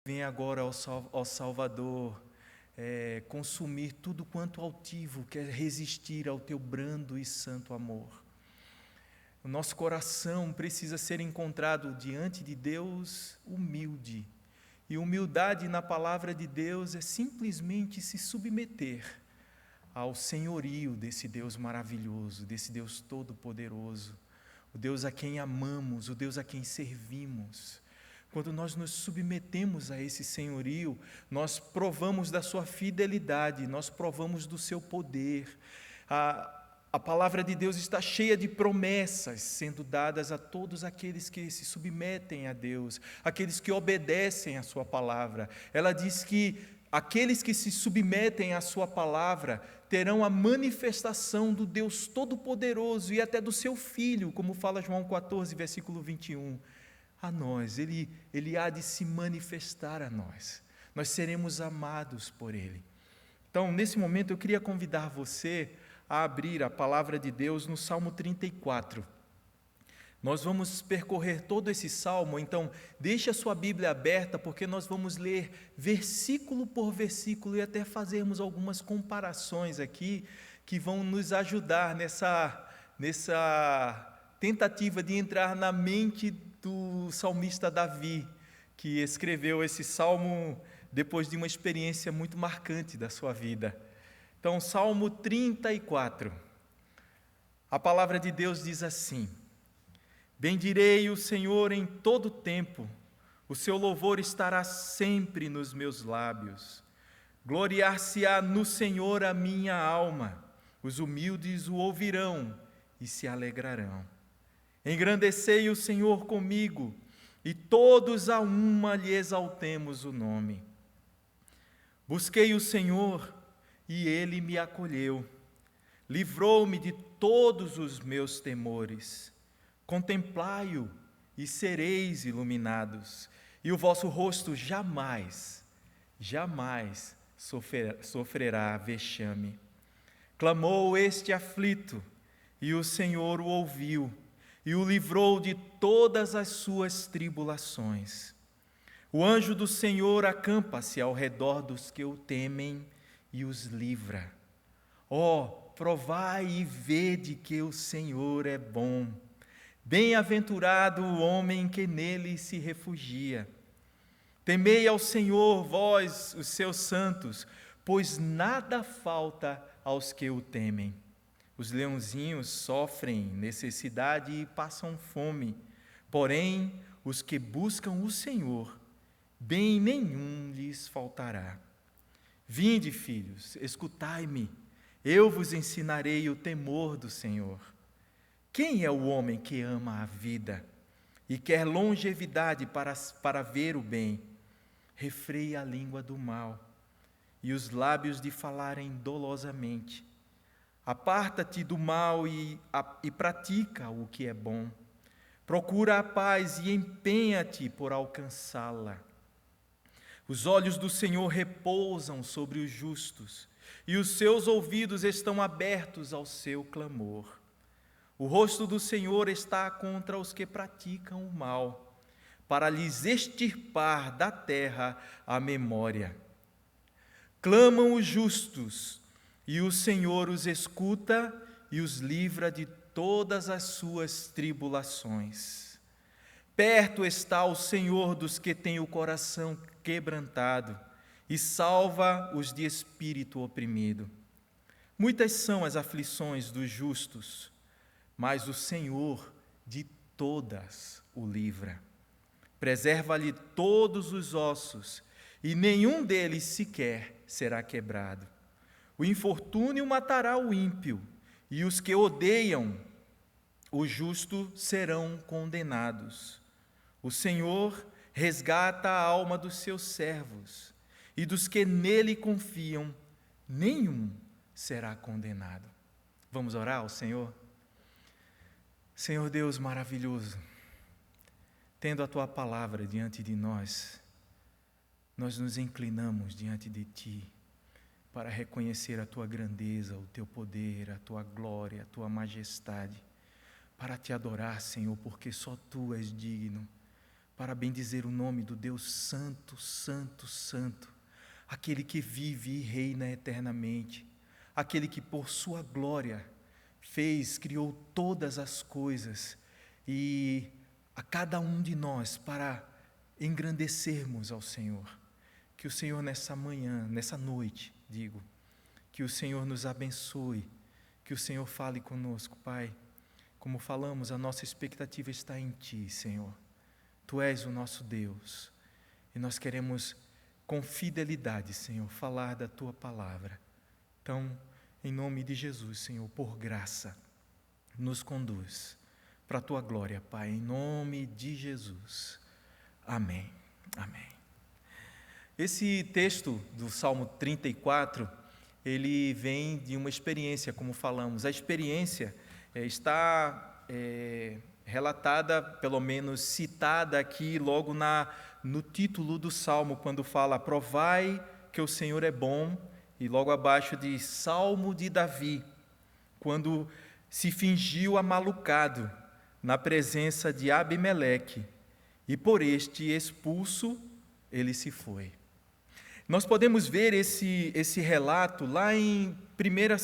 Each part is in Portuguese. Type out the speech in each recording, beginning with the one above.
Vem agora, ó Salvador, consumir tudo quanto altivo quer resistir ao teu brando e santo amor. O nosso coração precisa ser encontrado diante de Deus humilde. E humildade na palavra de Deus é simplesmente se submeter ao senhorio desse Deus maravilhoso, desse Deus todo-poderoso, o Deus a quem amamos, o Deus a quem servimos. Quando nós nos submetemos a esse senhorio, nós provamos da sua fidelidade, nós provamos do seu poder. A palavra de Deus está cheia de promessas sendo dadas a todos aqueles que se submetem a Deus, aqueles que obedecem à sua palavra. Ela diz que aqueles que se submetem à sua palavra terão a manifestação do Deus Todo-Poderoso e até do seu Filho, como fala João 14, versículo 21. A nós, Ele há de se manifestar a nós. Nós seremos amados por Ele. Então, nesse momento, eu queria convidar você a abrir a palavra de Deus no Salmo 34. Nós vamos percorrer todo esse salmo, então deixe a sua Bíblia aberta, porque nós vamos ler versículo por versículo e até fazermos algumas comparações aqui que vão nos ajudar nessa tentativa de entrar na mente do salmista Davi, que escreveu esse salmo depois de uma experiência muito marcante da sua vida. Então, Salmo 34, a palavra de Deus diz assim: bendirei o Senhor em todo tempo, o seu louvor estará sempre nos meus lábios. Gloriar-se-á no Senhor a minha alma, os humildes o ouvirão e se alegrarão. Engrandecei o Senhor comigo, e todos a uma lhe exaltemos o nome. Busquei o Senhor, e Ele me acolheu, livrou-me de todos os meus temores. Contemplai-o, e sereis iluminados, e o vosso rosto jamais sofrerá vexame. Clamou este aflito, e o Senhor o ouviu, e o livrou de todas as suas tribulações. O anjo do Senhor acampa-se ao redor dos que o temem e os livra. Provai e vede que o Senhor é bom. Bem-aventurado o homem que nele se refugia. Temei ao Senhor, vós, os seus santos, pois nada falta aos que o temem. Os leãozinhos sofrem necessidade e passam fome, porém, os que buscam o Senhor, bem nenhum lhes faltará. Vinde, filhos, escutai-me, eu vos ensinarei o temor do Senhor. Quem é o homem que ama a vida e quer longevidade para ver o bem? Refreia a língua do mal e os lábios de falarem dolosamente. Aparta-te do mal e pratica o que é bom. Procura a paz e empenha-te por alcançá-la. Os olhos do Senhor repousam sobre os justos, e os seus ouvidos estão abertos ao seu clamor. O rosto do Senhor está contra os que praticam o mal, para lhes extirpar da terra a memória. Clamam os justos, e o Senhor os escuta e os livra de todas as suas tribulações. Perto está o Senhor dos que têm o coração quebrantado e salva os de espírito oprimido. Muitas são as aflições dos justos, mas o Senhor de todas o livra. Preserva-lhe todos os ossos, e nenhum deles sequer será quebrado. O infortúnio matará o ímpio, e os que odeiam o justo serão condenados. O Senhor resgata a alma dos seus servos, e dos que nele confiam, nenhum será condenado. Vamos orar ao Senhor? Senhor Deus maravilhoso, tendo a Tua palavra diante de nós, nós nos inclinamos diante de Ti, para reconhecer a Tua grandeza, o Teu poder, a Tua glória, a Tua majestade, para Te adorar, Senhor, porque só Tu és digno, para bendizer o nome do Deus Santo, Santo, Santo, aquele que vive e reina eternamente, aquele que por sua glória criou todas as coisas e a cada um de nós para engrandecermos ao Senhor. Que o Senhor nessa manhã, nessa noite, que o Senhor nos abençoe, que o Senhor fale conosco, Pai. Como falamos, a nossa expectativa está em Ti, Senhor. Tu és o nosso Deus e nós queremos com fidelidade, Senhor, falar da Tua palavra. Então, em nome de Jesus, Senhor, por graça, nos conduz para a Tua glória, Pai, em nome de Jesus. Amém. Amém. Esse texto do Salmo 34, ele vem de uma experiência, como falamos. A experiência está relatada, pelo menos citada aqui, logo no título do Salmo, quando fala: provai que o Senhor é bom, e logo abaixo diz: Salmo de Davi, quando se fingiu amalucado na presença de Abimeleque, e por este expulso, ele se foi. Nós podemos ver esse relato lá em 1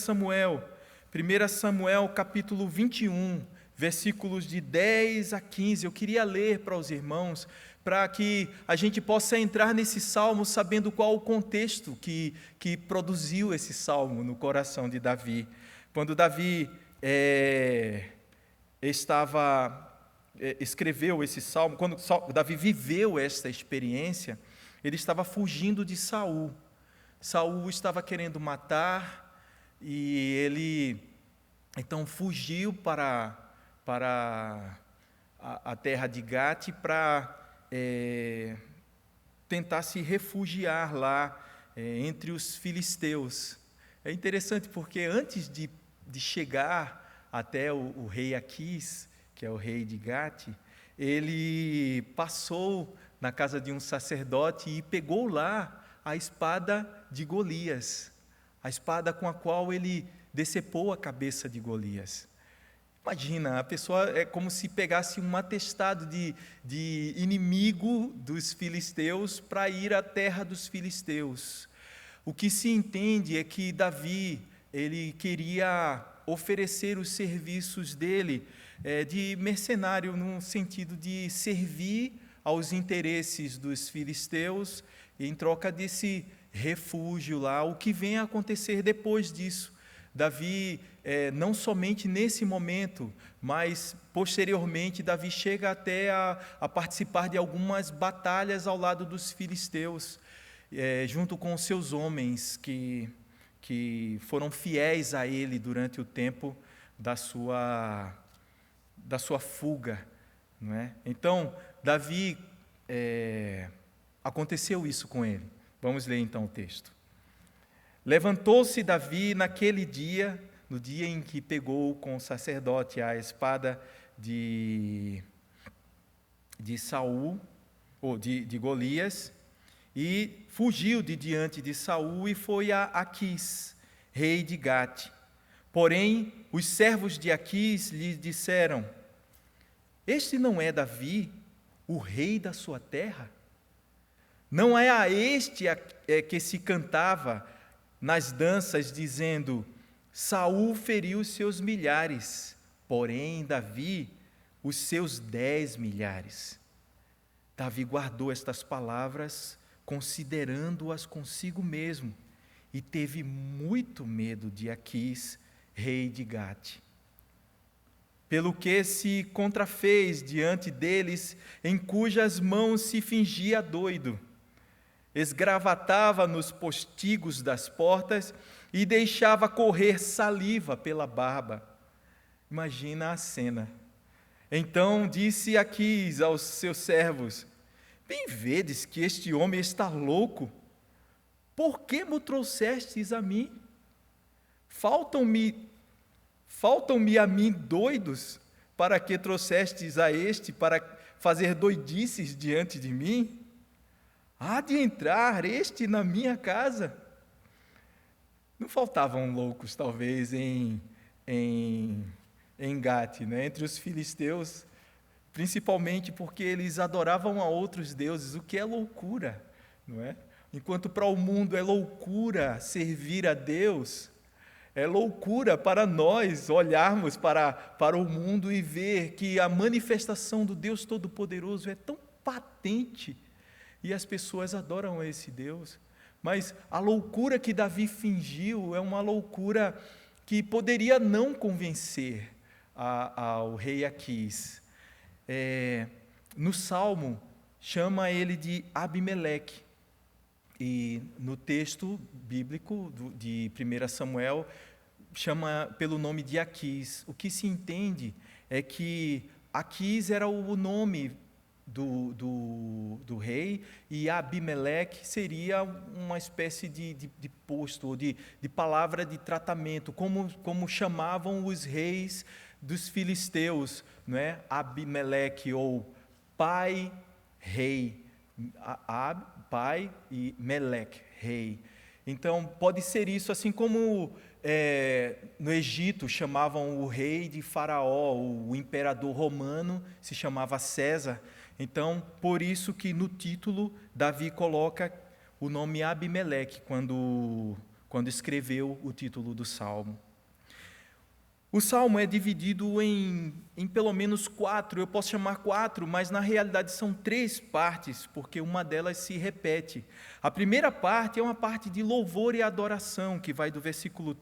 Samuel capítulo 21, versículos de 10 a 15. Eu queria ler para os irmãos, para que a gente possa entrar nesse salmo sabendo qual o contexto que produziu esse salmo no coração de Davi. Quando Davi escreveu esse salmo, quando Davi viveu esta experiência, ele estava fugindo de Saul. Saul estava querendo matar e ele então fugiu para a terra de Gate para tentar se refugiar lá entre os filisteus. É interessante porque antes de chegar até o rei Aquis, que é o rei de Gate, ele passou na casa de um sacerdote e pegou lá a espada de Golias, a espada com a qual ele decepou a cabeça de Golias. Imagina, a pessoa é como se pegasse um atestado de inimigo dos filisteus para ir à terra dos filisteus. O que se entende é que Davi, ele queria oferecer os serviços dele de mercenário, no sentido de servir aos interesses dos filisteus, em troca desse refúgio lá. O que vem a acontecer depois disso? Davi, não somente nesse momento, mas posteriormente, Davi chega até a participar de algumas batalhas ao lado dos filisteus, junto com os seus homens que foram fiéis a ele durante o tempo da sua fuga, não é? Então, Davi, aconteceu isso com ele. Vamos ler então o texto. Levantou-se Davi naquele dia, no dia em que pegou com o sacerdote a espada de Saul, ou de Golias, e fugiu de diante de Saul e foi a Aquis, rei de Gate. Porém, os servos de Aquis lhe disseram: este não é Davi, o rei da sua terra? Não é a este que se cantava nas danças, dizendo: Saul feriu os seus milhares, porém Davi os seus 10 milhares. Davi guardou estas palavras, considerando-as consigo mesmo, e teve muito medo de Aquis, rei de Gate. Pelo que se contrafez diante deles, em cujas mãos se fingia doido, esgravatava nos postigos das portas e deixava correr saliva pela barba. Imagina a cena. Então disse Aquis aos seus servos: bem vedes que este homem está louco? Por que me trouxestes a mim? Faltam-me a mim doidos, para que trouxestes a este para fazer doidices diante de mim? Há de entrar este na minha casa? Não faltavam loucos, talvez, em Gate, né? Entre os filisteus, principalmente porque eles adoravam a outros deuses, o que é loucura, não é? Enquanto para o mundo é loucura servir a Deus, é loucura para nós olharmos para o mundo e ver que a manifestação do Deus Todo-Poderoso é tão patente e as pessoas adoram a esse Deus. Mas a loucura que Davi fingiu é uma loucura que poderia não convencer ao rei Aquis. No Salmo, chama ele de Abimeleque. E no texto bíblico de 1 Samuel, chama pelo nome de Aquis. O que se entende é que Aquis era o nome do rei, e Abimeleque seria uma espécie de posto, ou de palavra de tratamento, como chamavam os reis dos filisteus, não é? Abimeleque, ou pai-rei. Pai e Meleque, rei. Então, pode ser isso, assim como no Egito chamavam o rei de Faraó, o imperador romano se chamava César. Então, por isso que no título Davi coloca o nome Abimeleque quando escreveu o título do Salmo. O Salmo é dividido em pelo menos 4, eu posso chamar 4, mas na realidade são 3 partes, porque uma delas se repete. A primeira parte é uma parte de louvor e adoração, que vai do versículo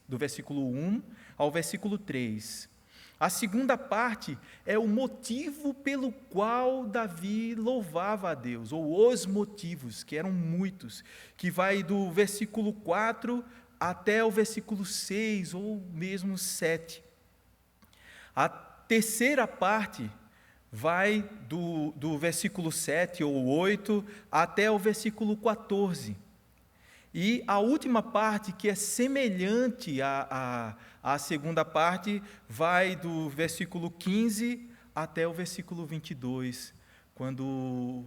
1 ao versículo 3. A segunda parte é o motivo pelo qual Davi louvava a Deus, ou os motivos, que eram muitos, que vai do versículo 4 até o versículo 6, ou mesmo 7. A terceira parte vai do versículo 7 ou 8 até o versículo 14. E a última parte, que é semelhante à segunda parte, vai do versículo 15 até o versículo 22, quando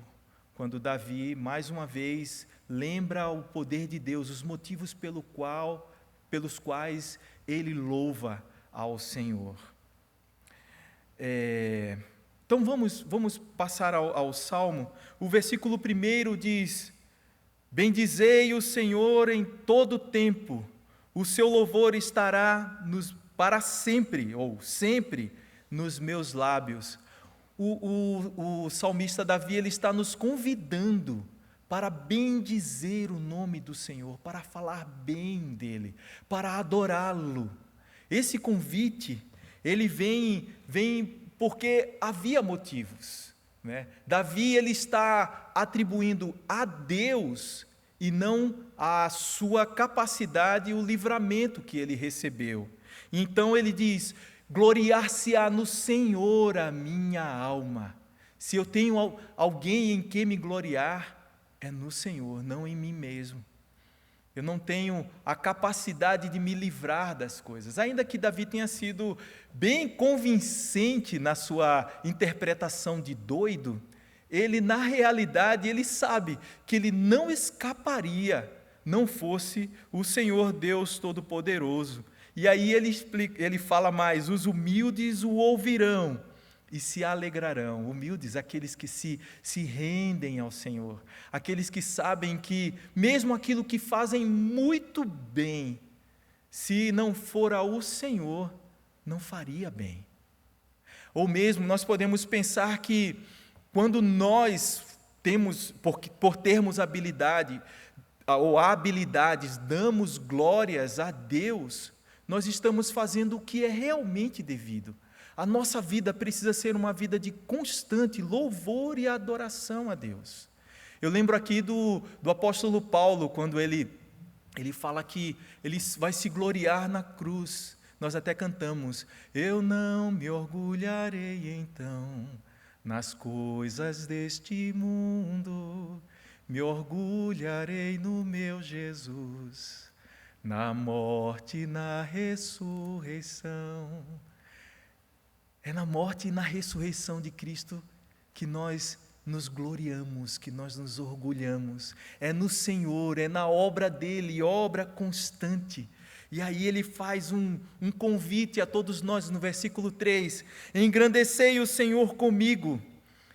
Davi, mais uma vez, lembra o poder de Deus, os motivos pelos quais ele louva ao Senhor. Então vamos passar ao Salmo. O versículo 1 diz: bendizei o Senhor em todo o tempo, o seu louvor estará para sempre, ou sempre, nos meus lábios. O salmista Davi, ele está nos convidando para bendizer o nome do Senhor, para falar bem dele, para adorá-lo. Esse convite, ele vem porque havia motivos, né? Davi, ele está atribuindo a Deus e não à sua capacidade o livramento que ele recebeu. Então ele diz: gloriar-se-á no Senhor a minha alma. Se eu tenho alguém em que me gloriar, é no Senhor, não em mim mesmo. Eu não tenho a capacidade de me livrar das coisas. Ainda que Davi tenha sido bem convincente na sua interpretação de doido, ele, na realidade, ele sabe que ele não escaparia, não fosse o Senhor Deus Todo-Poderoso. E aí ele fala mais: os humildes o ouvirão e se alegrarão. Humildes, aqueles que se rendem ao Senhor, aqueles que sabem que mesmo aquilo que fazem muito bem, se não for ao Senhor, não faria bem. Ou mesmo nós podemos pensar que quando nós temos, por termos habilidade ou habilidades, damos glórias a Deus, nós estamos fazendo o que é realmente devido. A nossa vida precisa ser uma vida de constante louvor e adoração a Deus. Eu lembro aqui do apóstolo Paulo, quando ele fala que ele vai se gloriar na cruz. Nós até cantamos: eu não me orgulharei então nas coisas deste mundo, me orgulharei no meu Jesus, na morte e na ressurreição. É na morte e na ressurreição de Cristo que nós nos gloriamos, que nós nos orgulhamos. É no Senhor, é na obra dele, obra constante, E aí ele faz um convite a todos nós no versículo 3: engrandecei o Senhor comigo,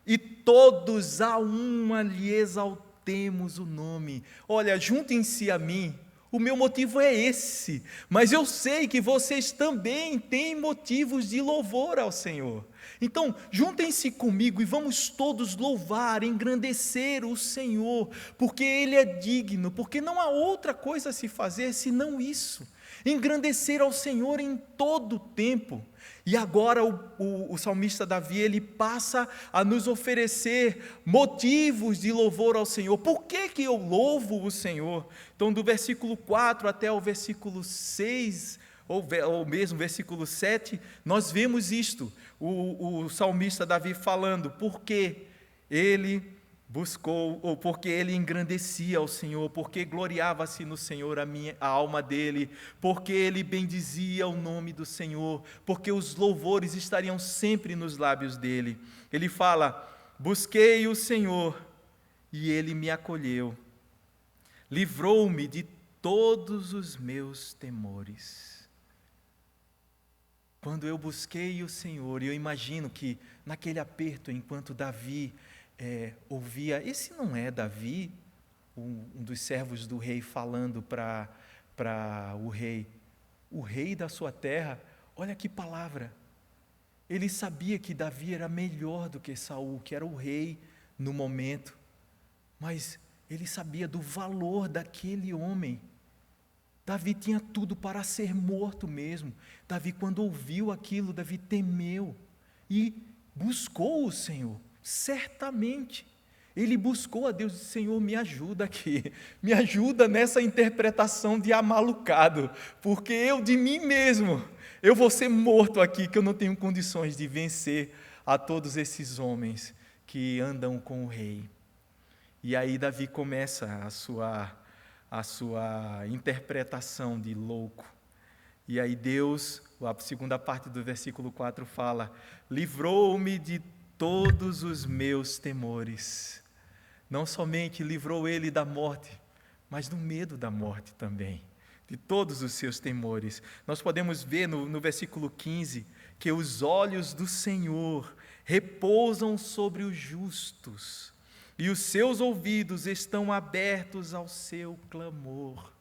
e todos a uma lhe exaltemos o nome. Olha, juntem-se a mim, o meu motivo é esse, mas eu sei que vocês também têm motivos de louvor ao Senhor. Então, juntem-se comigo e vamos todos louvar, engrandecer o Senhor, porque Ele é digno, porque não há outra coisa a se fazer senão isso, engrandecer ao Senhor em todo o tempo. E agora o salmista Davi, ele passa a nos oferecer motivos de louvor ao Senhor. Por que eu louvo o Senhor? Então, do versículo 4 até o versículo 6, ou mesmo versículo 7, nós vemos isto, o salmista Davi falando, porque ele buscou, ou porque ele engrandecia ao Senhor, porque gloriava-se no Senhor a alma dele, porque ele bendizia o nome do Senhor, porque os louvores estariam sempre nos lábios dele. Ele fala: busquei o Senhor e ele me acolheu, livrou-me de todos os meus temores. Quando eu busquei o Senhor, eu imagino que naquele aperto, enquanto Davi ouvia, esse não é Davi, um dos servos do rei, falando para o rei da sua terra. Olha que palavra, ele sabia que Davi era melhor do que Saul, que era o rei no momento, mas ele sabia do valor daquele homem. Davi tinha tudo para ser morto mesmo. Davi, quando ouviu aquilo, Davi temeu e buscou o Senhor. Certamente, ele buscou a Deus e disse: Senhor, me ajuda aqui, me ajuda nessa interpretação de amalucado, porque eu de mim mesmo, eu vou ser morto aqui, que eu não tenho condições de vencer a todos esses homens que andam com o rei. E aí Davi começa a sua interpretação de louco. E aí Deus, a segunda parte do versículo 4 fala: livrou-me de todos os meus temores. Não somente livrou ele da morte, mas do medo da morte também, de todos os seus temores. Nós podemos ver no versículo 15, que os olhos do Senhor repousam sobre os justos, e os seus ouvidos estão abertos ao seu clamor.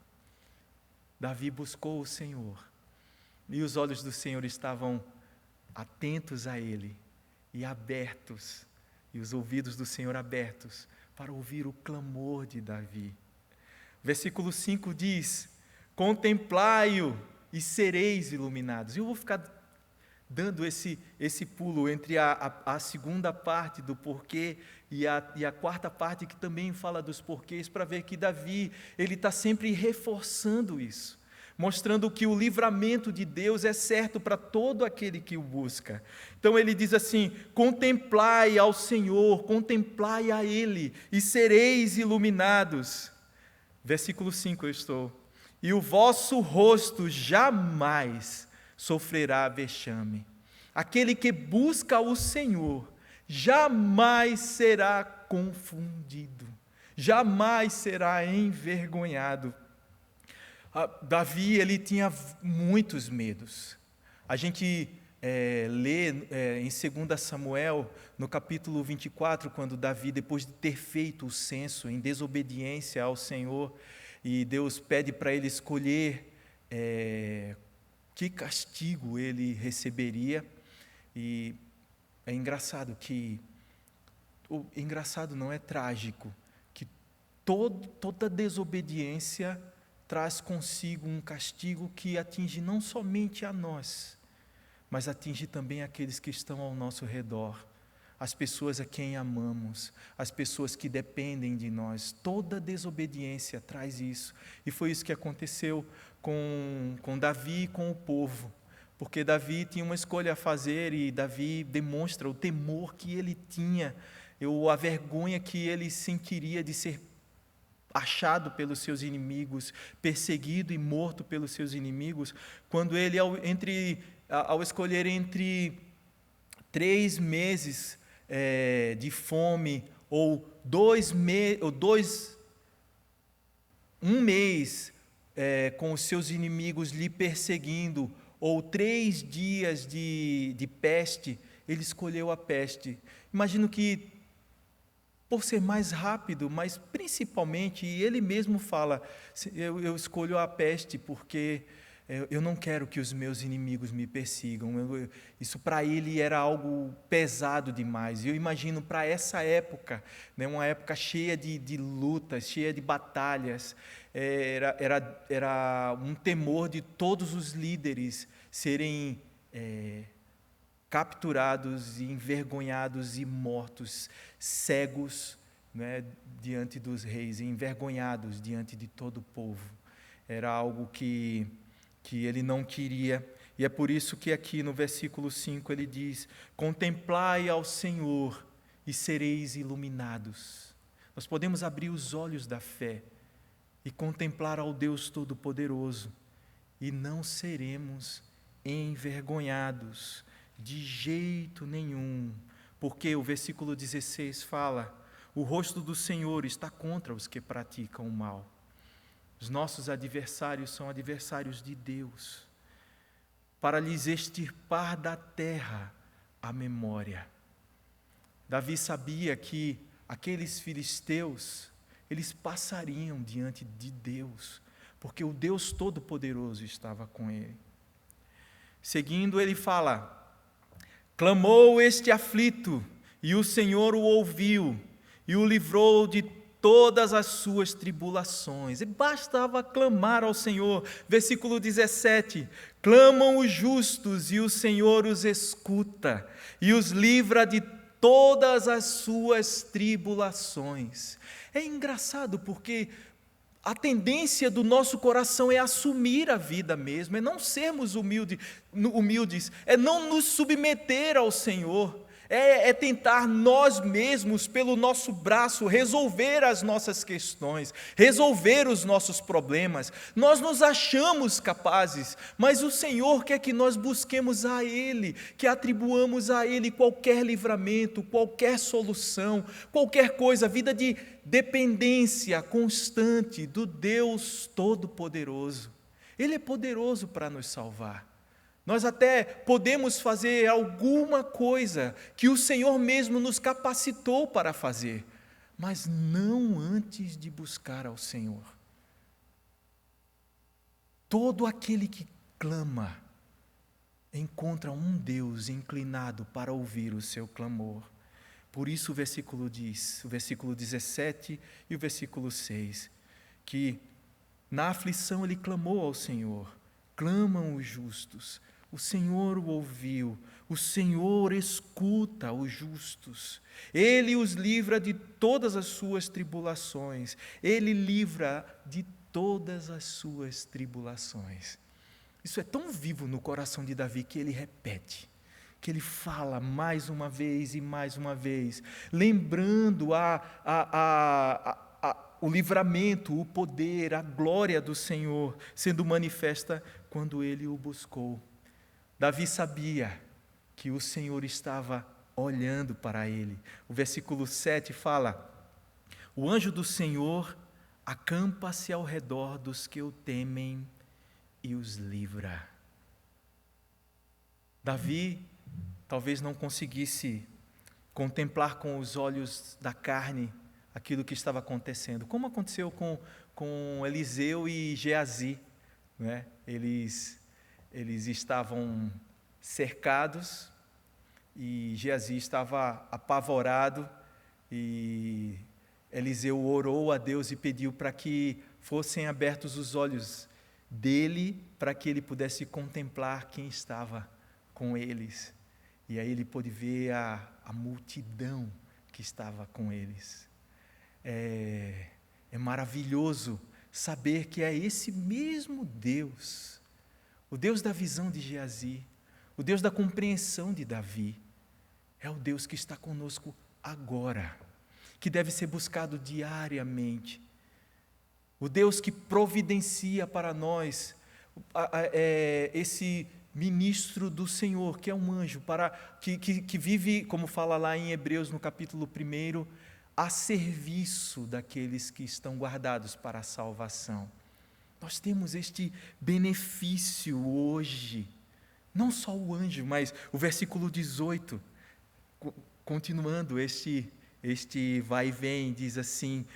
Davi buscou o Senhor, e os olhos do Senhor estavam atentos a ele, e abertos, e os ouvidos do Senhor abertos, para ouvir o clamor de Davi. Versículo 5 diz: contemplai-o e sereis iluminados. Eu vou ficar dando esse pulo entre a segunda parte do porquê e a quarta parte, que também fala dos porquês, para ver que Davi, ele está sempre reforçando isso, mostrando que o livramento de Deus é certo para todo aquele que o busca. Então ele diz assim: contemplai ao Senhor, contemplai a Ele, e sereis iluminados. Versículo 5 eu estou: e o vosso rosto jamais sofrerá vexame. Aquele que busca o Senhor jamais será confundido, jamais será envergonhado. Davi, ele tinha muitos medos. A gente lê em 2 Samuel, no capítulo 24, quando Davi, depois de ter feito o censo em desobediência ao Senhor, e Deus pede para ele escolher que castigo ele receberia. E é engraçado não, é trágico, que toda desobediência traz consigo um castigo que atinge não somente a nós, mas atinge também aqueles que estão ao nosso redor, as pessoas a quem amamos, as pessoas que dependem de nós. Toda desobediência traz isso, e foi isso que aconteceu com Davi e com o povo, porque Davi tinha uma escolha a fazer, e Davi demonstra o temor que ele tinha, a vergonha que ele sentiria de ser achado pelos seus inimigos, perseguido e morto pelos seus inimigos, quando ele, ao escolher entre 3 meses de fome, ou 1 mês com os seus inimigos lhe perseguindo, ou 3 dias de peste, ele escolheu a peste. Imagino que, por ser mais rápido, mas principalmente, e ele mesmo fala, eu escolho a peste porque eu não quero que os meus inimigos me persigam. Isso para ele era algo pesado demais. Eu imagino para essa época, né, uma época cheia de lutas, cheia de batalhas, era um temor de todos os líderes serem capturados, envergonhados e mortos, cegos, né, diante dos reis, envergonhados diante de todo o povo. Era algo que ele não queria, e é por isso que aqui no versículo 5 ele diz: contemplai ao Senhor e sereis iluminados. Nós podemos abrir os olhos da fé e contemplar ao Deus Todo-Poderoso, e não seremos envergonhados de jeito nenhum, porque o versículo 16 fala: o rosto do Senhor está contra os que praticam o mal. Os nossos adversários são adversários de Deus, para lhes extirpar da terra a memória. Davi sabia que aqueles filisteus, eles passariam diante de Deus, porque o Deus Todo-Poderoso estava com ele. Seguindo, ele fala: clamou este aflito, e o Senhor o ouviu, e o livrou de todas as suas tribulações. E bastava clamar ao Senhor. Versículo 17: clamam os justos, e o Senhor os escuta, e os livra de todas as suas tribulações. É engraçado porque a tendência do nosso coração é assumir a vida mesmo, é não sermos humildes, é não nos submeter ao Senhor, é tentar nós mesmos, pelo nosso braço, resolver as nossas questões, resolver os nossos problemas. Nós nos achamos capazes, mas o Senhor quer que nós busquemos a Ele, que atribuamos a Ele qualquer livramento, qualquer solução, qualquer coisa, vida de dependência constante do Deus Todo-Poderoso. Ele é poderoso para nos salvar. Nós até podemos fazer alguma coisa que o Senhor mesmo nos capacitou para fazer, mas não antes de buscar ao Senhor. Todo aquele que clama encontra um Deus inclinado para ouvir o seu clamor. Por isso o versículo 17 e o versículo 6, que na aflição ele clamou ao Senhor. Clamam os justos, o Senhor o ouviu, o Senhor escuta os justos, Ele os livra de todas as suas tribulações, Ele livra de todas as suas tribulações. Isso é tão vivo no coração de Davi que ele repete, que ele fala mais uma vez e mais uma vez, lembrando o livramento, o poder, a glória do Senhor sendo manifesta quando ele o buscou. Davi sabia que o Senhor estava olhando para ele. O versículo 7 fala: o anjo do Senhor acampa-se ao redor dos que o temem e os livra. Davi talvez não conseguisse contemplar com os olhos da carne aquilo que estava acontecendo, como aconteceu com Eliseu e Geazi, né? Eles estavam cercados e Geazi estava apavorado, e Eliseu orou a Deus e pediu para que fossem abertos os olhos dele, para que ele pudesse contemplar quem estava com eles. E aí ele pôde ver a multidão que estava com eles. É maravilhoso saber que é esse mesmo Deus, o Deus da visão de Geazi, o Deus da compreensão de Davi, é o Deus que está conosco agora, que deve ser buscado diariamente. O Deus que providencia para nós esse ministro do Senhor, que é um anjo, que vive, como fala lá em Hebreus, no capítulo 1, a serviço daqueles que estão guardados para a salvação. Nós temos este benefício hoje. Não só o anjo, mas o versículo 18, continuando este vai e vem, diz assim: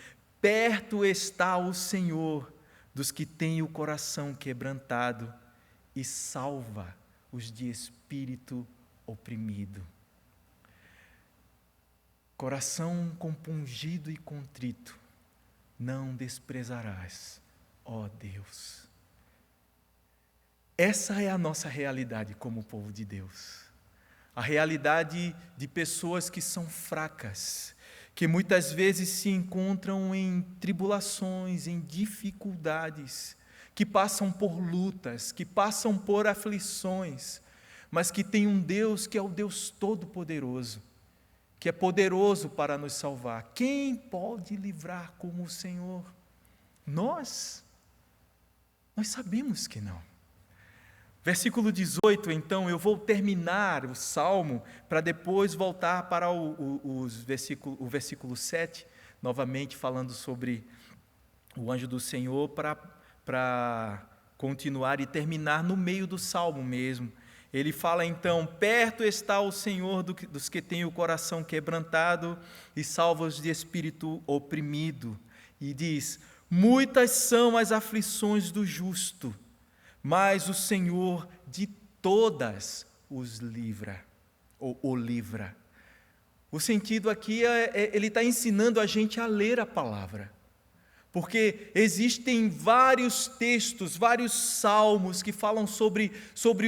perto está o Senhor dos que têm o coração quebrantado e salva os de espírito oprimido. Coração compungido e contrito, não desprezarás, ó Deus. Essa é a nossa realidade como povo de Deus. A realidade de pessoas que são fracas, que muitas vezes se encontram em tribulações, em dificuldades, que passam por lutas, que passam por aflições, mas que tem um Deus que é o Deus Todo-Poderoso, que é poderoso para nos salvar. Quem pode livrar como o Senhor? Nós sabemos que não. Versículo 18, então, eu vou terminar o Salmo para depois voltar para o versículo 7, novamente falando sobre o anjo do Senhor, para continuar e terminar no meio do Salmo mesmo. Ele fala então: perto está o Senhor dos que têm o coração quebrantado e salva os de espírito oprimido. E diz: muitas são as aflições do justo, mas o Senhor de todas os livra, ou o livra. O sentido aqui ele está ensinando a gente a ler a palavra. Porque existem vários textos, vários salmos que falam sobre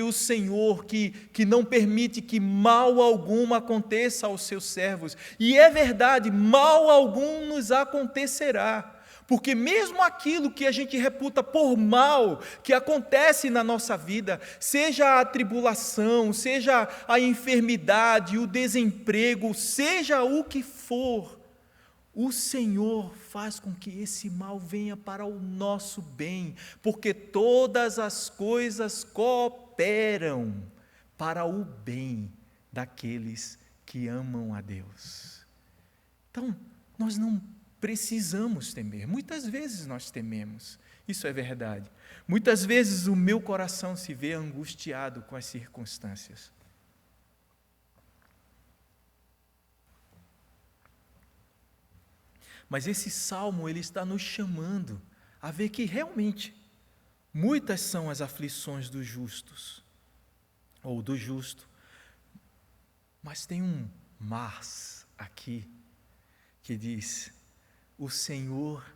o Senhor, que não permite que mal algum aconteça aos seus servos. E é verdade, mal algum nos acontecerá. Porque mesmo aquilo que a gente reputa por mal, que acontece na nossa vida, seja a tribulação, seja a enfermidade, o desemprego, seja o que for, o Senhor faz com que esse mal venha para o nosso bem, porque todas as coisas cooperam para o bem daqueles que amam a Deus. Então, nós não precisamos temer. Muitas vezes nós tememos, isso é verdade. Muitas vezes o meu coração se vê angustiado com as circunstâncias. Mas esse salmo, ele está nos chamando a ver que realmente muitas são as aflições dos justos, ou do justo. Mas tem um mas aqui, que diz: o Senhor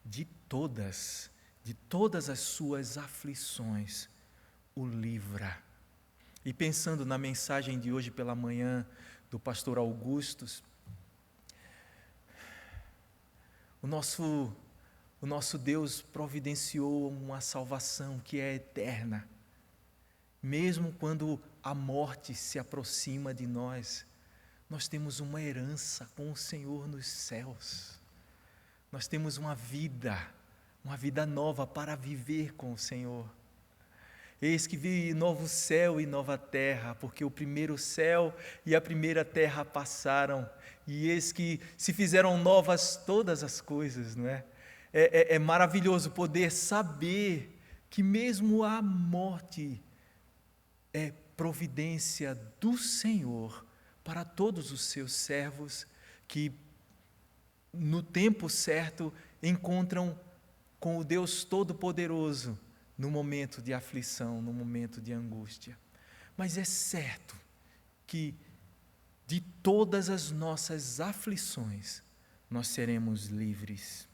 de todas as suas aflições o livra. E pensando na mensagem de hoje pela manhã do pastor Augustus, o nosso Deus providenciou uma salvação que é eterna. Mesmo quando a morte se aproxima de nós, nós temos uma herança com o Senhor nos céus. Nós temos uma vida nova para viver com o Senhor. Eis que vi novo céu e nova terra, porque o primeiro céu e a primeira terra passaram, e eis que se fizeram novas todas as coisas, não é? É maravilhoso poder saber que mesmo a morte é providência do Senhor para todos os seus servos que, no tempo certo, encontram com o Deus Todo-Poderoso no momento de aflição, no momento de angústia. Mas é certo que de todas as nossas aflições nós seremos livres.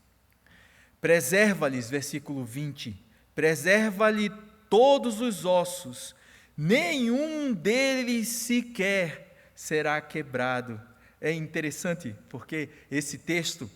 Preserva-lhes, versículo 20, preserva-lhe todos os ossos, nenhum deles sequer será quebrado. É interessante porque esse texto,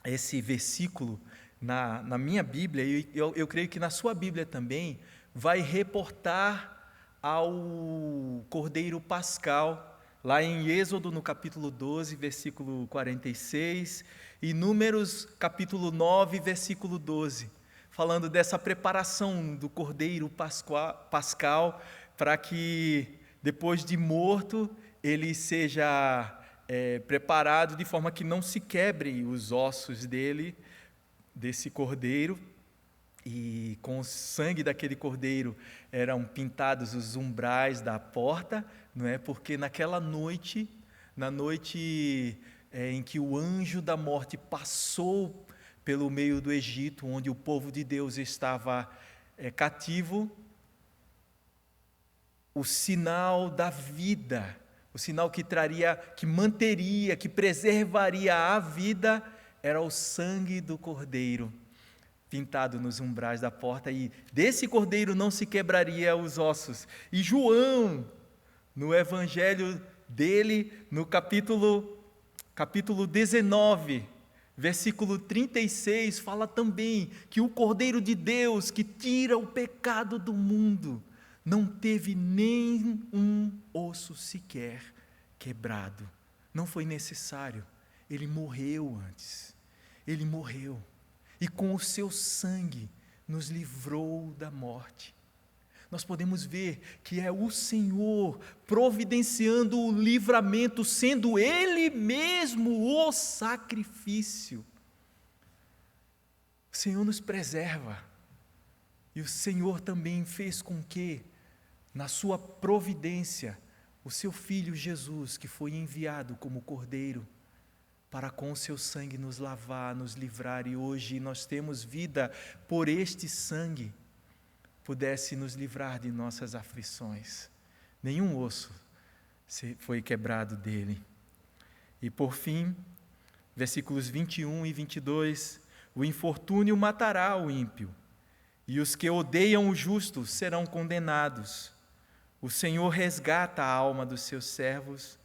esse versículo, na minha Bíblia, e eu creio que na sua Bíblia também, vai reportar ao Cordeiro Pascal, lá em Êxodo, no capítulo 12, versículo 46, e Números, capítulo 9, versículo 12, falando dessa preparação do Cordeiro Pascal, para que, depois de morto, ele seja preparado de forma que não se quebrem os ossos dele, desse cordeiro, E com o sangue daquele cordeiro eram pintados os umbrais da porta, não é? Porque naquela noite, na noite em que o anjo da morte passou pelo meio do Egito, onde o povo de Deus estava cativo, o sinal da vida, o sinal que traria, que manteria, que preservaria a vida, era o sangue do cordeiro pintado nos umbrais da porta, e desse cordeiro não se quebraria os ossos. E João, no evangelho dele, no capítulo 19, versículo 36, fala também que o Cordeiro de Deus, que tira o pecado do mundo, não teve nem um osso sequer quebrado. Não foi necessário. Ele morreu antes. Ele morreu. E com o seu sangue nos livrou da morte. Nós podemos ver que é o Senhor providenciando o livramento, sendo Ele mesmo o sacrifício. O Senhor nos preserva. E o Senhor também fez com que, na sua providência, o seu Filho Jesus, que foi enviado como Cordeiro, para com o seu sangue nos lavar, nos livrar, e hoje nós temos vida por este sangue, pudesse nos livrar de nossas aflições. Nenhum osso foi quebrado dele. E por fim, versículos 21 e 22, o infortúnio matará o ímpio, e os que odeiam o justo serão condenados. O Senhor resgata a alma dos seus servos,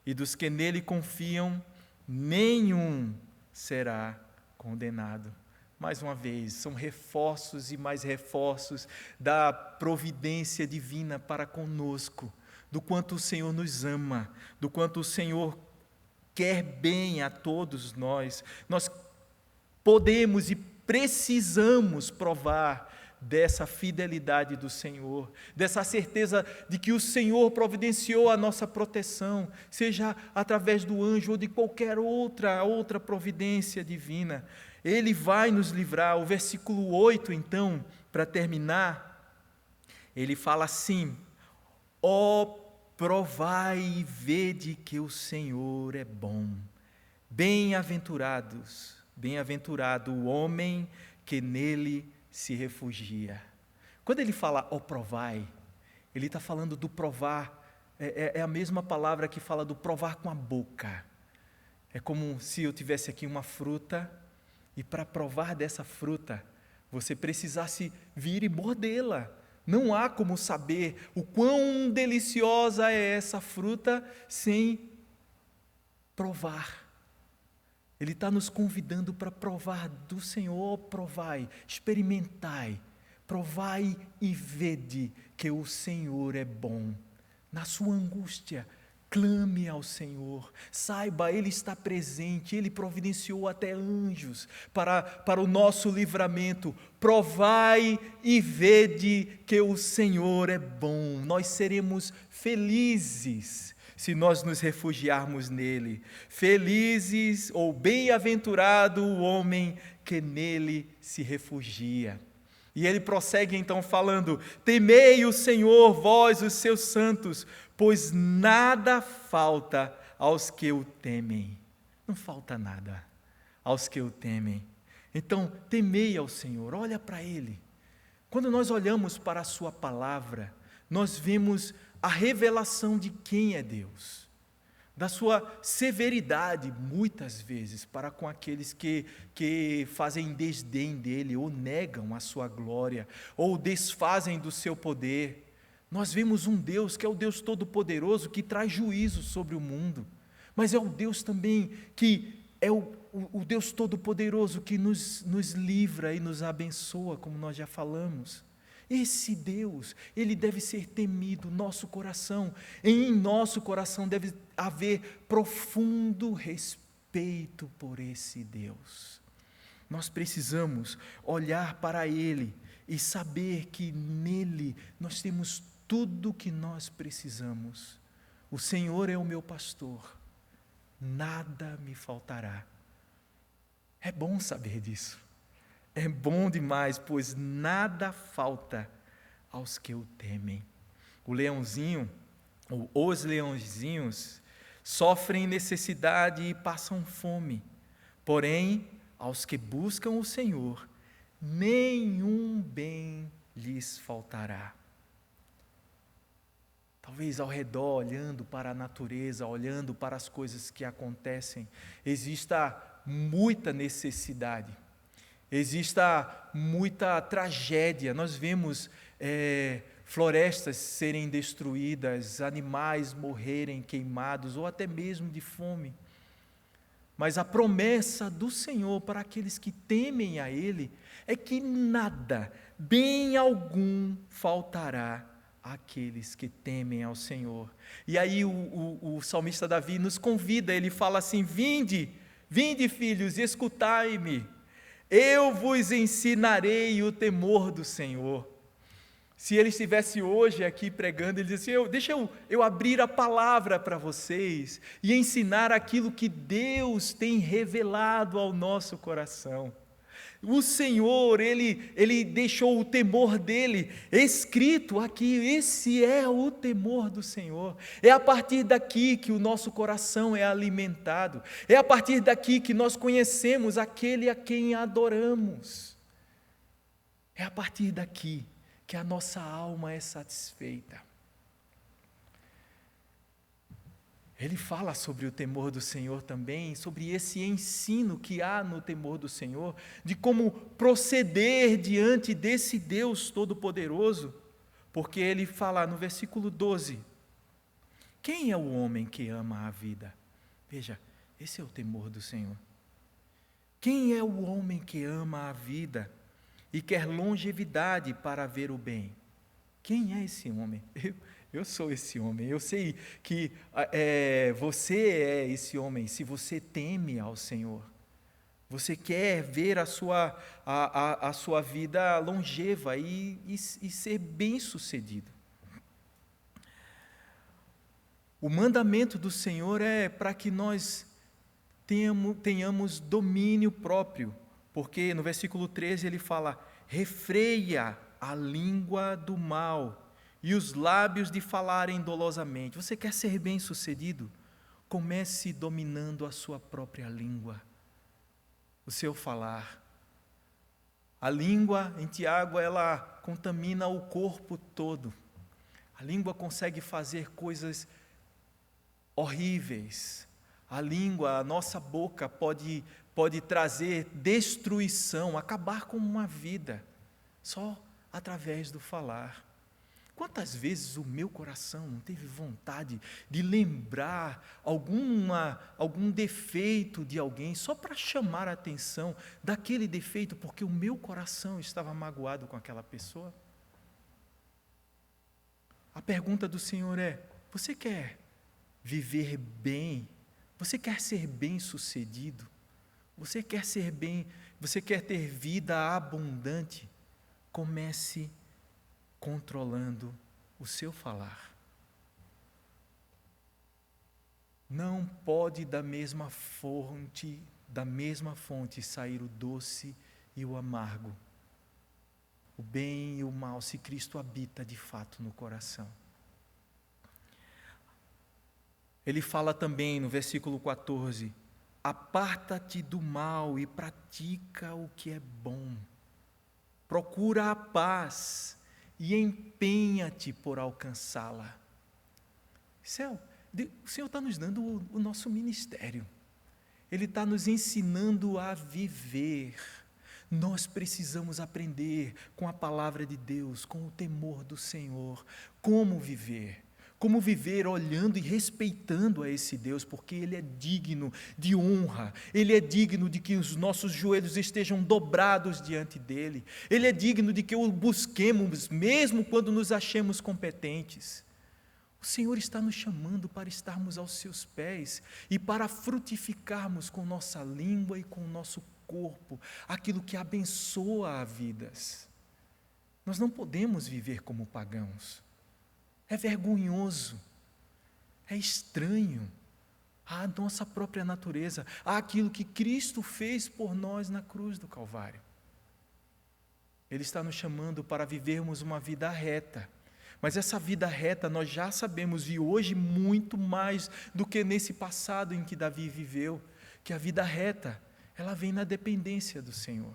e dos que nele confiam, nenhum será condenado. Mais uma vez, são reforços e mais reforços da providência divina para conosco, do quanto o Senhor nos ama, do quanto o Senhor quer bem a todos nós. Nós podemos e precisamos provar dessa fidelidade do Senhor, dessa certeza de que o Senhor providenciou a nossa proteção, seja através do anjo ou de qualquer outra providência divina. Ele vai nos livrar. O versículo 8, então, para terminar, ele fala assim: ó, provai e vede que o Senhor é bom. Bem-aventurado o homem que nele se refugia. Quando ele fala, ó, provai, ele está falando do provar, é a mesma palavra que fala do provar com a boca. É como se eu tivesse aqui uma fruta, e para provar dessa fruta, você precisasse vir e mordê-la. Não há como saber o quão deliciosa é essa fruta sem provar. Ele está nos convidando para provar do Senhor. Provai, experimentai, provai e vede que o Senhor é bom. Na sua angústia, clame ao Senhor, saiba, Ele está presente, Ele providenciou até anjos para o nosso livramento. Provai e vede que o Senhor é bom. Nós seremos felizes se nós nos refugiarmos nele. Felizes ou bem-aventurado o homem que nele se refugia. E ele prossegue então falando: temei o Senhor, vós os seus santos, pois nada falta aos que o temem. Não falta nada aos que o temem. Então, temei ao Senhor, olha para Ele. Quando nós olhamos para a sua palavra, nós vemos a revelação de quem é Deus, da sua severidade, muitas vezes, para com aqueles que fazem desdém dele, ou negam a sua glória, ou desfazem do seu poder. Nós vemos um Deus que é o Deus Todo-Poderoso, que traz juízo sobre o mundo, mas é o Deus também que é o Deus Todo-Poderoso que nos livra e nos abençoa, como nós já falamos. Esse Deus, Ele deve ser temido, nosso coração. Em nosso coração deve haver profundo respeito por esse Deus. Nós precisamos olhar para Ele e saber que nele nós temos tudo o que nós precisamos. O Senhor é o meu pastor, nada me faltará. É bom saber disso. É bom demais, pois nada falta aos que o temem. O leãozinho, ou os leãozinhos, sofrem necessidade e passam fome. Porém, aos que buscam o Senhor, nenhum bem lhes faltará. Talvez ao redor, olhando para a natureza, olhando para as coisas que acontecem, exista muita necessidade, exista muita tragédia. Nós vemos florestas serem destruídas, animais morrerem queimados ou até mesmo de fome. Mas a promessa do Senhor para aqueles que temem a Ele é que nada, bem algum, faltará àqueles que temem ao Senhor. E aí o salmista Davi nos convida, ele fala assim: vinde, filhos, e escutai-me, eu vos ensinarei o temor do Senhor. Se ele estivesse hoje aqui pregando, ele dizia assim: deixa eu abrir a palavra para vocês e ensinar aquilo que Deus tem revelado ao nosso coração. O Senhor, Ele deixou o temor dEle escrito aqui. Esse é o temor do Senhor. É a partir daqui que o nosso coração é alimentado. É a partir daqui que nós conhecemos aquele a quem adoramos. É a partir daqui que a nossa alma é satisfeita. Ele fala sobre o temor do Senhor também, sobre esse ensino que há no temor do Senhor, de como proceder diante desse Deus Todo-Poderoso, porque ele fala no versículo 12: quem é o homem que ama a vida? Veja, esse é o temor do Senhor. Quem é o homem que ama a vida e quer longevidade para ver o bem? Quem é esse homem? Eu sou esse homem. Eu sei que você é esse homem. Se você teme ao Senhor, você quer ver a sua vida longeva e ser bem-sucedido. O mandamento do Senhor é para que nós tenhamos domínio próprio, porque no versículo 13 ele fala: refreia a língua do mal e os lábios de falarem dolosamente. Você quer ser bem-sucedido? Comece dominando a sua própria língua, o seu falar. A língua, em Tiago, ela contamina o corpo todo. A língua consegue fazer coisas horríveis. A língua, a nossa boca pode trazer destruição, acabar com uma vida, só através do falar. Quantas vezes o meu coração não teve vontade de lembrar algum defeito de alguém, só para chamar a atenção daquele defeito, porque o meu coração estava magoado com aquela pessoa? A pergunta do Senhor é: você quer viver bem? Você quer ser bem-sucedido? Você quer ter vida abundante? Comece controlando o seu falar. Não pode da mesma fonte sair o doce e o amargo, o bem e o mal, se Cristo habita de fato no coração. Ele fala também no versículo 14: aparta-te do mal e pratica o que é bom. Procura a paz e empenha-te por alcançá-la. O Senhor está nos dando o nosso ministério. Ele está nos ensinando a viver. Nós precisamos aprender com a palavra de Deus, com o temor do Senhor, como viver. Como viver olhando e respeitando a esse Deus, porque Ele é digno de honra, Ele é digno de que os nossos joelhos estejam dobrados diante dEle, Ele é digno de que o busquemos, mesmo quando nos achemos competentes. O Senhor está nos chamando para estarmos aos seus pés e para frutificarmos com nossa língua e com o nosso corpo aquilo que abençoa a vidas. Nós não podemos viver como pagãos. É vergonhoso, é estranho à nossa própria natureza, àquilo que Cristo fez por nós na cruz do Calvário. Ele está nos chamando para vivermos uma vida reta. Mas essa vida reta nós já sabemos, e hoje muito mais do que nesse passado em que Davi viveu, que a vida reta, ela vem na dependência do Senhor.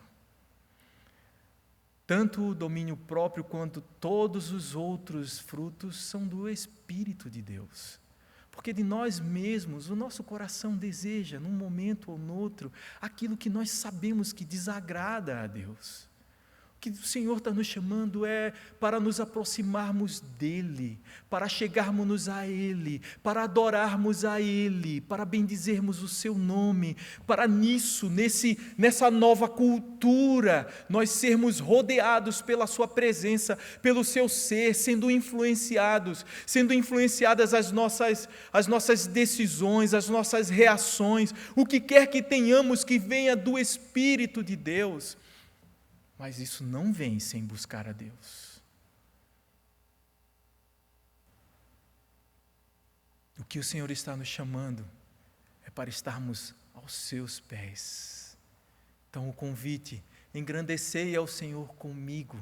Tanto o domínio próprio quanto todos os outros frutos são do Espírito de Deus. Porque de nós mesmos, o nosso coração deseja, num momento ou no outro, aquilo que nós sabemos que desagrada a Deus. O que o Senhor está nos chamando é para nos aproximarmos dEle, para chegarmos a Ele, para adorarmos a Ele, para bendizermos o Seu nome, para nessa nova cultura, nós sermos rodeados pela Sua presença, pelo Seu ser, sendo influenciadas as nossas decisões, as nossas reações, o que quer que tenhamos que venha do Espírito de Deus. Mas isso não vem sem buscar a Deus. O que o Senhor está nos chamando é para estarmos aos seus pés. Então o convite, engrandecei ao Senhor comigo,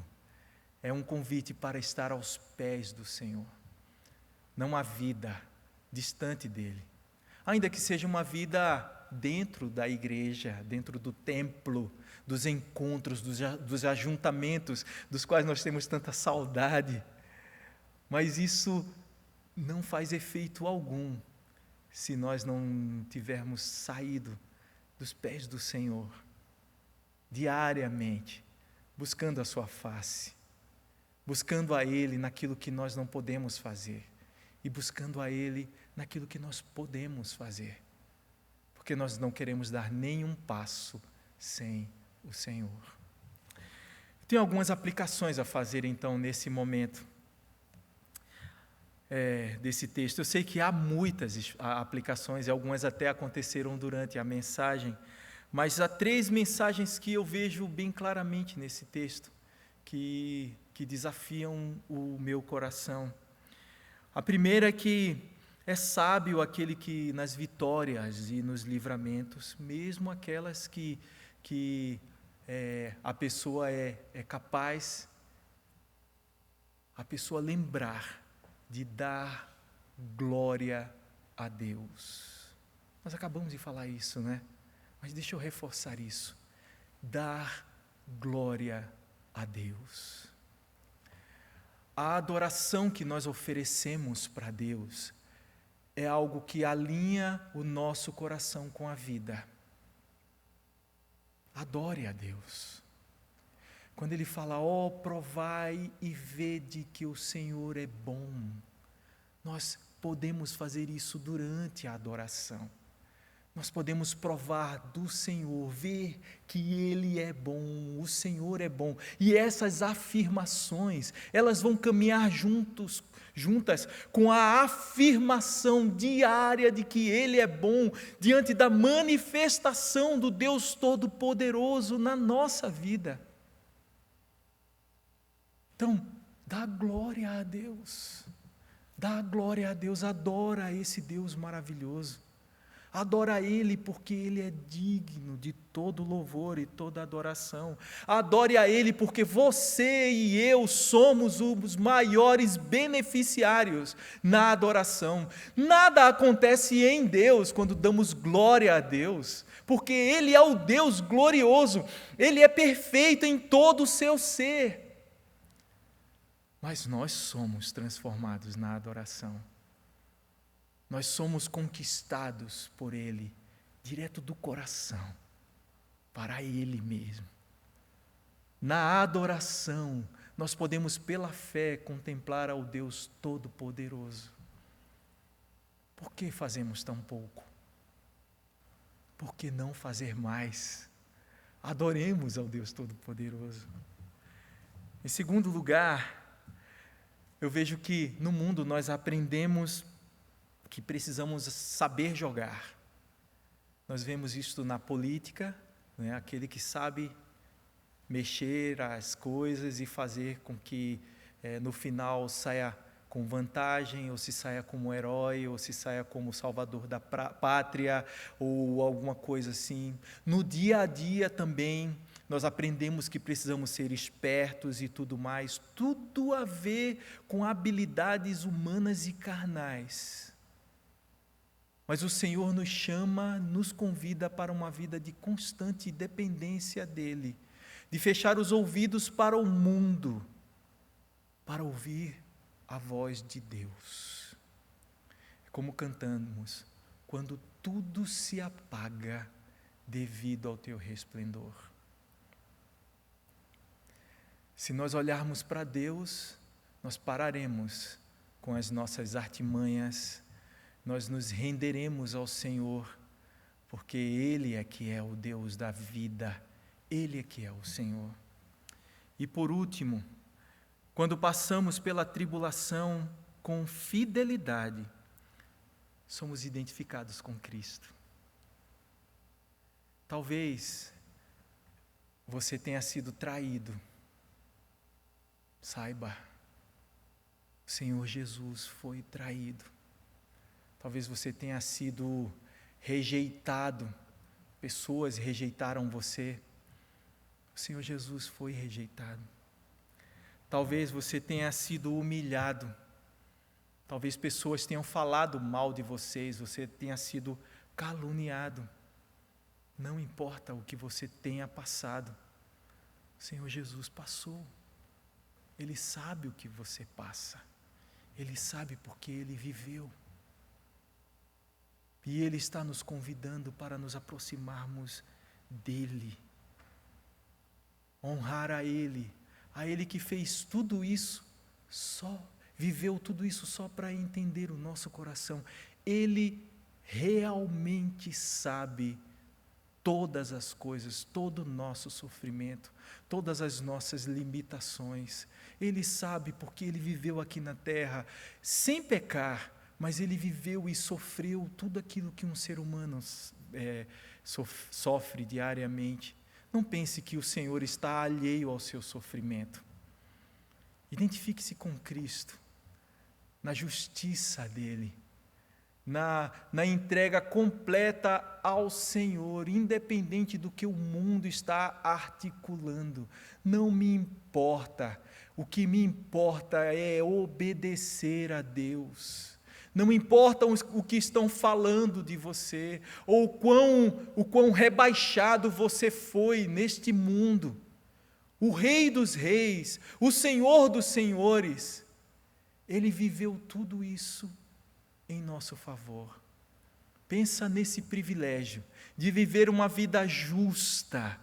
é um convite para estar aos pés do Senhor. Não há vida distante dEle. Ainda que seja uma vida dentro da igreja, dentro do templo, dos encontros, dos ajuntamentos, dos quais nós temos tanta saudade. Mas isso não faz efeito algum se nós não tivermos saído dos pés do Senhor, diariamente, buscando a sua face, buscando a Ele naquilo que nós não podemos fazer e buscando a Ele naquilo que nós podemos fazer, porque nós não queremos dar nenhum passo sem o Senhor. Tenho algumas aplicações a fazer então nesse momento desse texto. Eu sei que há muitas aplicações e algumas até aconteceram durante a mensagem, mas há 3 mensagens que eu vejo bem claramente nesse texto que desafiam o meu coração. A primeira é que é sábio aquele que nas vitórias e nos livramentos, mesmo aquelas que a pessoa é capaz, a pessoa lembrar de dar glória a Deus. Nós acabamos de falar isso, né? Mas deixa eu reforçar isso. Dar glória a Deus. A adoração que nós oferecemos para Deus é algo que alinha o nosso coração com a vida. Adore a Deus. Quando Ele fala, provai e vede que o Senhor é bom, nós podemos fazer isso durante a adoração. Nós podemos provar do Senhor, ver que Ele é bom, o Senhor é bom. E essas afirmações, elas vão caminhar juntas com a afirmação diária de que Ele é bom, diante da manifestação do Deus Todo-Poderoso na nossa vida. Então, dá glória a Deus. Dá glória a Deus, adora esse Deus maravilhoso. Adora Ele porque Ele é digno de todo louvor e toda adoração. Adore a Ele porque você e eu somos os maiores beneficiários na adoração. Nada acontece em Deus quando damos glória a Deus, porque Ele é o Deus glorioso, Ele é perfeito em todo o seu ser. Mas nós somos transformados na adoração. Nós somos conquistados por Ele, direto do coração, para Ele mesmo. Na adoração, nós podemos pela fé contemplar ao Deus Todo-Poderoso. Por que fazemos tão pouco? Por que não fazer mais? Adoremos ao Deus Todo-Poderoso. Em segundo lugar, eu vejo que no mundo nós aprendemos que precisamos saber jogar. Nós vemos isso na política, né? Aquele que sabe mexer as coisas e fazer com que no final saia com vantagem, ou se saia como herói, ou se saia como salvador da pátria, ou alguma coisa assim. No dia a dia também, nós aprendemos que precisamos ser espertos e tudo mais, tudo a ver com habilidades humanas e carnais. Mas o Senhor nos chama, nos convida para uma vida de constante dependência dEle, de fechar os ouvidos para o mundo, para ouvir a voz de Deus. É como cantamos, quando tudo se apaga devido ao teu resplendor. Se nós olharmos para Deus, nós pararemos com as nossas artimanhas, nós nos renderemos ao Senhor, porque Ele é que é o Deus da vida, Ele é que é o Senhor. E por último, quando passamos pela tribulação com fidelidade, somos identificados com Cristo. Talvez você tenha sido traído. Saiba, o Senhor Jesus foi traído. Talvez você tenha sido rejeitado, pessoas rejeitaram você. O Senhor Jesus foi rejeitado. Talvez você tenha sido humilhado. Talvez pessoas tenham falado mal de vocês, você tenha sido caluniado. Não importa o que você tenha passado, o Senhor Jesus passou. Ele sabe o que você passa. Ele sabe porque Ele viveu. E Ele está nos convidando para nos aproximarmos dEle. Honrar a Ele que fez tudo isso viveu tudo isso só para entender o nosso coração. Ele realmente sabe todas as coisas, todo o nosso sofrimento, todas as nossas limitações. Ele sabe porque Ele viveu aqui na terra sem pecar, mas Ele viveu e sofreu tudo aquilo que um ser humano sofre diariamente. Não pense que o Senhor está alheio ao seu sofrimento. Identifique-se com Cristo, na justiça dEle, na entrega completa ao Senhor, independente do que o mundo está articulando. Não me importa, o que me importa é obedecer a Deus. Não importa o que estão falando de você, ou o quão rebaixado você foi neste mundo. O Rei dos Reis, o Senhor dos Senhores, Ele viveu tudo isso em nosso favor. Pensa nesse privilégio de viver uma vida justa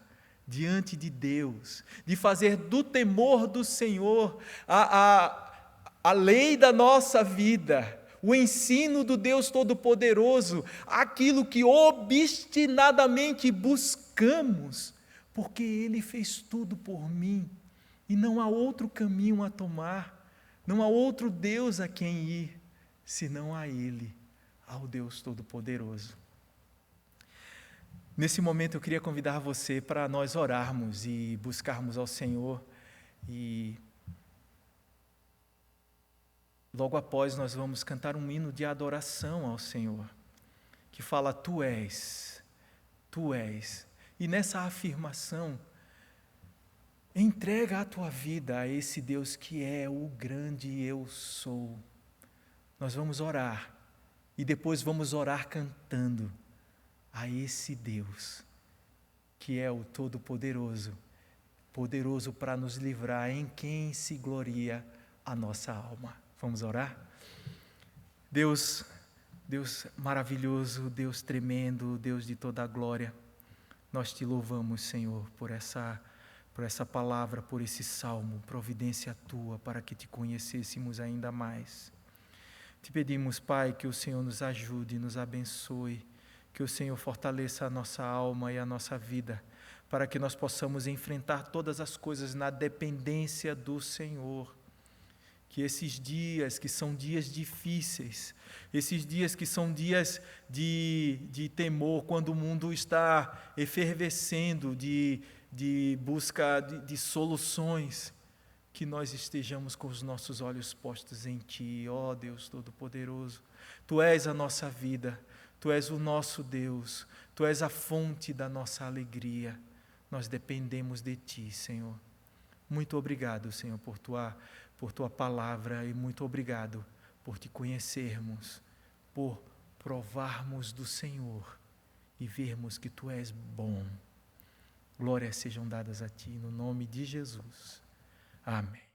diante de Deus, de fazer do temor do Senhor a lei da nossa vida, o ensino do Deus Todo-Poderoso, aquilo que obstinadamente buscamos, porque Ele fez tudo por mim, e não há outro caminho a tomar, não há outro Deus a quem ir, senão a Ele, ao Deus Todo-Poderoso. Nesse momento eu queria convidar você para nós orarmos e buscarmos ao Senhor, e logo após nós vamos cantar um hino de adoração ao Senhor, que fala: Tu és, Tu és. E nessa afirmação, entrega a tua vida a esse Deus que é o grande Eu Sou. Nós vamos orar, e depois vamos orar cantando a esse Deus, que é o Todo-Poderoso, poderoso para nos livrar, em quem se gloria a nossa alma. Vamos orar? Deus maravilhoso, Deus tremendo, Deus de toda a glória, nós te louvamos, Senhor, por essa palavra, por esse salmo, providência tua para que te conhecêssemos ainda mais. Te pedimos, Pai, que o Senhor nos ajude, nos abençoe, que o Senhor fortaleça a nossa alma e a nossa vida, para que nós possamos enfrentar todas as coisas na dependência do Senhor. Que esses dias que são dias difíceis, esses dias que são dias de temor, quando o mundo está efervescendo de busca de soluções, que nós estejamos com os nossos olhos postos em Ti, ó Deus Todo-Poderoso. Tu és a nossa vida, Tu és o nosso Deus, Tu és a fonte da nossa alegria. nós dependemos de Ti, Senhor. Muito obrigado, Senhor, por tua palavra, e muito obrigado por Te conhecermos, por provarmos do Senhor e vermos que Tu és bom. Glórias sejam dadas a Ti, no nome de Jesus. Amém.